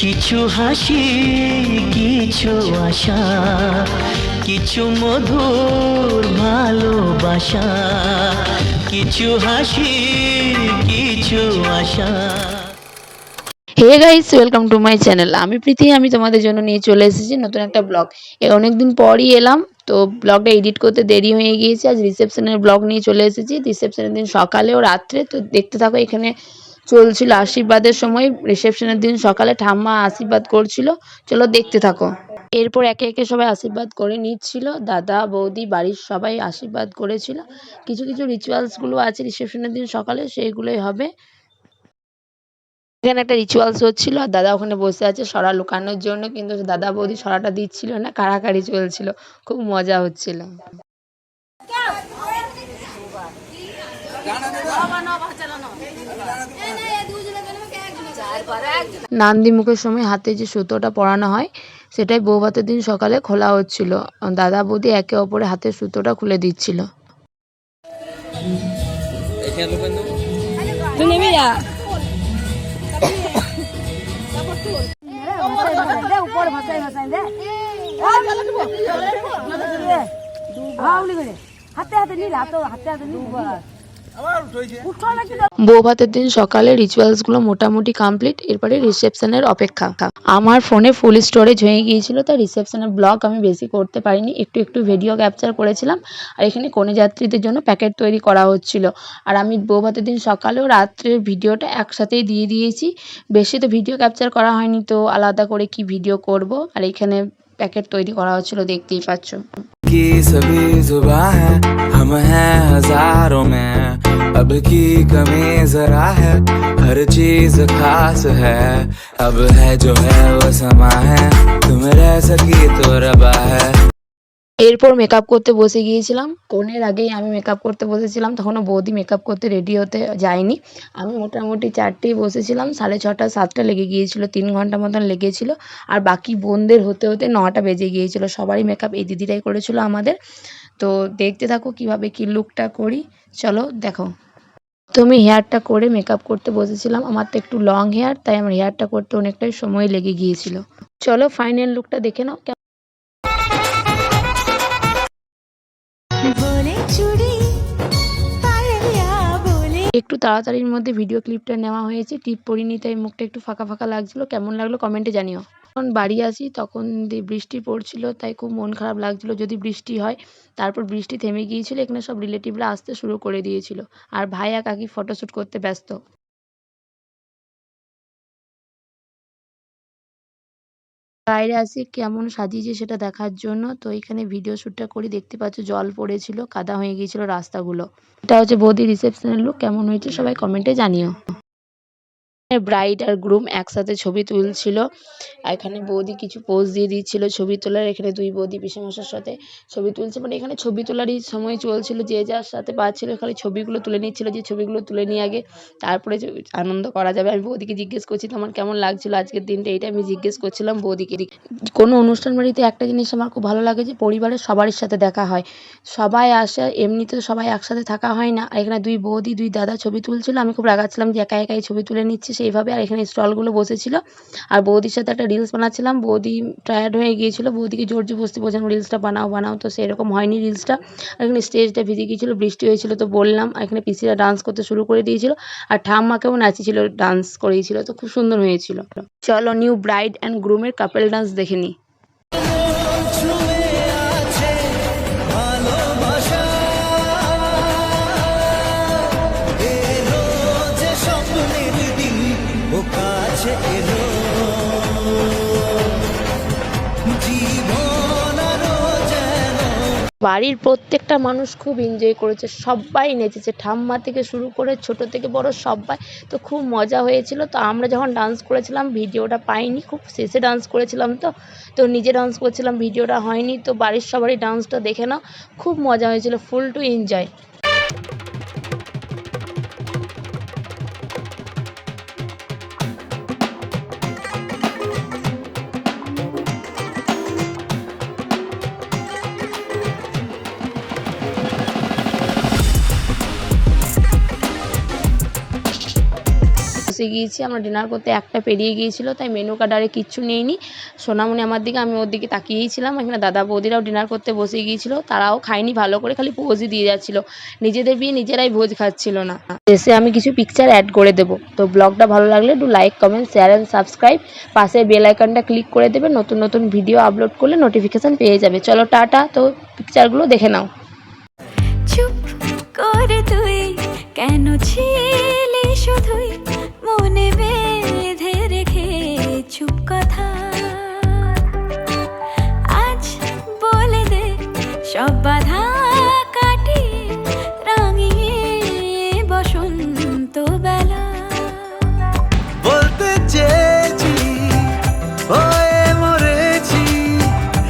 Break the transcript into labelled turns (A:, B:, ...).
A: কিছু হাসি, কিছু আশা, কিছু মধুর ভালোবাসা, কিছু হাসি, কিছু আশা।
B: Hey guys, welcome to my channel. আমি প্রীতি, আমি তোমাদের জন্য নিয়ে চলে এসেছি নতুন একটা ব্লগ। অনেকদিন পরই এলাম, তো ব্লগটা এডিট করতে দেরি হয়ে গিয়েছে। আজ রিসেপশনের ব্লগ নিয়ে চলে এসেছি। রিসেপশনের দিন সকালে ও রাত্রে, তো দেখতে থাকো। এখানে চলছিল আশীর্বাদের সময়। রিসেপশনের দিন সকালে ঠাম্মা আশীর্বাদ করছিল, চলো দেখতে থাকো। এরপর একে একে সবাই আশীর্বাদ করে নিচ্ছিল। দাদা বৌদি বাড়ির সবাই আশীর্বাদ করেছিল। কিছু কিছু রিচুয়ালসগুলো আছে রিসেপশনের দিন সকালে, সেইগুলোই হবে। এখানে একটা রিচুয়ালস হচ্ছিল, আর দাদা ওখানে বসে আছে সরা লুকানোর জন্য, কিন্তু দাদা বৌদি সরাটা দিচ্ছিল না, কাড়াকাড়ি চলছিল, খুব মজা হচ্ছিল। নান্দি মুখের সময় হাতে যে সুতোটা পরানো হয়, সেটাই বউ ভাতের দিন সকালে খোলা হচ্ছিল। দাদা বৌদি একে অপরে হাতের সুতোটা খুলে দিচ্ছিল। বউ ভাতের দিন সকালে রিচুয়ালসগুলো মোটামুটি কমপ্লিট। এরপরে রিসেপশনের অপেক্ষা। আমার ফোনে ফুল স্টোরেজ হয়ে গিয়েছিল, তাই রিসেপশনের ব্লগ আমি বেশি করতে পারিনি, একটু একটু ভিডিও ক্যাপচার করেছিলাম। আর এখানে কনে যাত্রীদের জন্য প্যাকেট তৈরি করা হচ্ছিল। আর আমি বউ ভাতের দিন সকালেও রাত্রের ভিডিওটা একসাথেই দিয়ে দিয়েছি। বেশি তো ভিডিও ক্যাপচার করা হয়নি, তো আলাদা করে কি ভিডিও করব। আর এখানে প্যাকেট তৈরি করা হচ্ছিল, দেখতেই পাচ্ছ।
C: की सभी जुबां है, हम हैं हजारों में, अब की कमी जरा है, हर चीज खास है, अब है जो है वो समा है, तुम रह सकी तो रबा है।
B: এরপর মেকআপ করতে বসে গিয়েছিলাম। কনের আগেই আমি মেকআপ করতে বসেছিলাম, তখনও বৌদি মেকআপ করতে রেডি হতে যায়নি। আমি মোটামুটি 4টেই বসেছিলাম, 6:30 7টা লেগে গিয়েছিল, 3 ঘন্টা মতন লেগেছিল। আর বাকি বোনদের হতে হতে 9টা বেজে গিয়েছিল। সবারই মেকআপ এই দিদিরাই করেছিল আমাদের। তো দেখতে থাকো কিভাবে কি লুকটা করি, চলো দেখো। তো আমি হেয়ারটা করে মেকআপ করতে বসেছিলাম। আমার তো একটু লং হেয়ার, তাই আমার হেয়ারটা করতে অনেকটাই সময় লেগে গিয়েছিল। চলো ফাইনাল লুকটা দেখে নাও। একটু তাড়াতাড়ির মধ্যে ভিডিও ক্লিপটা নেওয়া হয়েছে, টিপ পরিনি, তাই মুখটা একটু ফাঁকা ফাঁকা লাগছিল। কেমন লাগলো কমেন্টে জানিও। যখন বাড়ি আসি তখন বৃষ্টি পড়ছিল, তাই খুব মন খারাপ লাগছিল যদি বৃষ্টি হয়। তারপর বৃষ্টি থেমে গিয়েছিল। এখানে সব রিলেটিভরা আসতে শুরু করে দিয়েছিল, আর ভাই আর কাকি ফটোশ্যুট করতে ব্যস্ত। বাইরে আসি কেমন সাজিয়েছে সেটা দেখার জন্য, তো এখানে ভিডিও শ্যুটটা করি। দেখতে পাচ্ছ জল পড়েছিল, কাদা হয়ে গিয়েছিল রাস্তাগুলো। এটা হচ্ছে বৌদি রিসেপশনের লুক। কেমন হয়েছে সবাই কমেন্টে জানিও। ব্রাইড আর গ্রুম একসাথে ছবি তুলছিল। এখানে বৌদি কিছু পোজ দিয়ে দিচ্ছিল ছবি তোলার। এখানে দুই বৌদি পিসেমশার সাথে ছবি তুলছে, মানে এখানে ছবি তোলারই সময় চলছিল। যে যার সাথে পাচ্ছিল খালি ছবিগুলো তুলে নিচ্ছিল, যে ছবিগুলো তুলে নিয়ে আগে তারপরে আনন্দ করা যাবে। আমি বৌদিকে জিজ্ঞেস করছি তোমার কেমন লাগছিল আজকের দিনটা, এইটা আমি জিজ্ঞেস করছিলাম বৌদিকে। কোনো অনুষ্ঠান বাড়িতে একটা জিনিস আমার খুব ভালো লাগে, যে পরিবারের সবারই সাথে দেখা হয়, সবাই আসে। এমনিতে সবাই একসাথে থাকা হয় না। আর এখানে দুই বৌদি দুই দাদা ছবি তুলছিল। আমি খুব রাগাচ্ছিলাম যে একা একাই ছবি তুলে নিচ্ছে সেইভাবে। আর এখানে স্টলগুলো বসেছিল, আর বৌদির সাথে একটা রিলস বানাচ্ছিলাম। বৌদি টায়ার্ড হয়ে গিয়েছিল, বৌদিকে জোর জবরদস্তি বলছিলাম রিলসটা বানাও বানাও, তো সেরকম হয়নি রিলসটা। আর এখানে স্টেজটা ভিজে গিয়েছিল, বৃষ্টি হয়েছিল, তো বললাম। এখানে পিসিরা ডান্স করতে শুরু করে দিয়েছিল, আর ঠাম্মাকেও নাচিয়েছিল, ডান্স করিয়েছিল, তো খুব সুন্দর হয়েছিল। চলো নিউ ব্রাইড অ্যান্ড গ্রুমের কাপল ডান্স দেখে নিই। বাড়ির প্রত্যেকটা মানুষ খুব এনজয় করেছে, সবাই নেচেছে, ঠাম্মা থেকে শুরু করে ছোট থেকে বড় সবাই। তো খুব মজা হয়েছিল। তো আমরা যখন ডান্স করেছিলাম ভিডিওটা পাইনি, খুব শেষে ডান্স করেছিলাম, তো নিজে ডান্স করছিলাম, ভিডিওটা হয়নি। তো বাড়ির সবারই ডান্সটা দেখে নাও, খুব মজা হয়েছিল, ফুল টু এনজয়। বসে গিয়েছি। আমরা ডিনার করতে 1টা পেরিয়ে গিয়েছিল, তাই মেনু কার্ড আর কিচ্ছু নেইনি। সোনামণি আমার দিকে, আমি ওর দিকে তাকিয়েই ছিলাম। এখানে দাদা বৌদিরাও ডিনার করতে বসে গিয়েছিল, তারাও খায়নি ভালো করে, খালি পোজই দিয়ে যাচ্ছিল। নিজেদের বিয়ে নিজেরাই ভোজ খাচ্ছিল না। শেষে আমি কিছু পিকচার অ্যাড করে দেবো। তো ব্লগটা ভালো লাগলে একটু like, comment, share and subscribe. পাশে বেল আইকনটা ক্লিক করে দেবে, নতুন নতুন ভিডিও আপলোড করলে নোটিফিকেশান পেয়ে যাবে। চলো টাটা। তো পিকচারগুলো দেখে নাও।
D: চুপ করে তুই কেন ছিলি শুধুই মনে বেঁধে রেখে চুপ কথা, আজ বলে দে সব